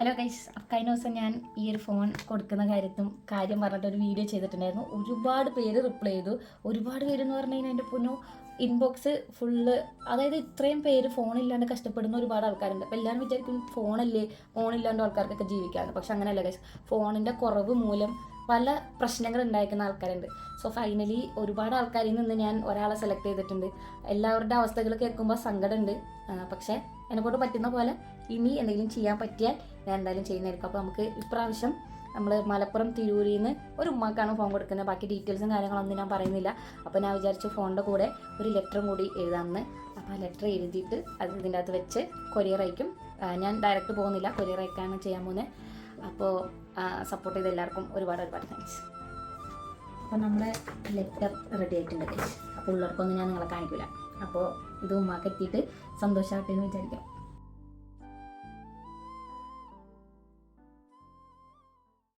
Hello guys, കഴിഞ്ഞ ദിവസം ഞാൻ ഈ ഒരു ഫോൺ കൊടുക്കുന്ന കാര്യം പറഞ്ഞിട്ട് ഒരു വീഡിയോ ചെയ്തിട്ടുണ്ടായിരുന്നു. ഒരുപാട് പേര് റിപ്ലൈ ചെയ്തു. ഒരുപാട് പേരെന്ന് പറഞ്ഞു കഴിഞ്ഞാൽ എൻ്റെ പൊന്നോ ഇൻബോക്സ് ഫുള്ള്, അതായത് ഇത്രയും പേര് ഫോണില്ലാണ്ട് കഷ്ടപ്പെടുന്ന ഒരുപാട് ആൾക്കാരുണ്ട്. അപ്പോൾ എല്ലാവരും വിചാരിക്കും ഫോണില്ലാണ്ട് ആൾക്കാർക്കൊക്കെ ജീവിക്കാറുണ്ട്. പക്ഷെ അങ്ങനെയല്ല ഗൈസ്, ഫോണിൻ്റെ കുറവ് മൂലം പല പ്രശ്നങ്ങൾ ഉണ്ടായിരിക്കുന്ന ആൾക്കാരുണ്ട്. സോ ഫൈനലി ഒരുപാട് ആൾക്കാരിൽ നിന്ന് ഞാൻ ഒരാളെ സെലക്ട് ചെയ്തിട്ടുണ്ട്. എല്ലാവരുടെ അവസ്ഥകൾ കേൾക്കുമ്പോൾ സങ്കടമുണ്ട്. പക്ഷേ എന്നെക്കൊണ്ട് പറ്റുന്ന പോലെ ഇനി എന്തെങ്കിലും ചെയ്യാൻ പറ്റിയാൽ ഞാൻ എന്തായാലും ചെയ്യുന്നതായിരിക്കും. അപ്പോൾ നമുക്ക് ഇപ്രാവശ്യം നമ്മൾ മലപ്പുറം തിരൂരിൽ നിന്ന് ഒരു ഉമ്മാക്കാണ് ഫോൺ കൊടുക്കുന്നത്. ബാക്കി ഡീറ്റെയിൽസും കാര്യങ്ങളൊന്നും ഞാൻ പറയുന്നില്ല. അപ്പോൾ ഞാൻ വിചാരിച്ചു ഫോണിൻ്റെ കൂടെ ഒരു ലെറ്ററും കൂടി എഴുതാമെന്ന്. അപ്പോൾ ആ ലെറ്റർ എഴുതിയിട്ട് അത് ഇതിൻ്റെ അകത്ത് വെച്ച് കൊറിയർ അയക്കും. ഞാൻ ഡയറക്റ്റ് പോകുന്നില്ല, കൊറിയർ അയക്കാണ് ചെയ്യാൻ പോകുന്നത്. അപ്പോൾ സപ്പോർട്ട് ചെയ്ത എല്ലാവർക്കും ഒരുപാട് താങ്ക്സ്. അപ്പോൾ നമ്മളെ ലെറ്റർ റെഡി ആയിട്ടുണ്ട്. അപ്പോൾ ഉള്ളവർക്കൊന്നും ഞാൻ നിങ്ങളെ കാണിക്കില്ല. അപ്പോൾ ഇത് ഉമ്മാക്ക് എത്തിയിട്ട് സന്തോഷമാകട്ടെ എന്ന് വിചാരിക്കാം.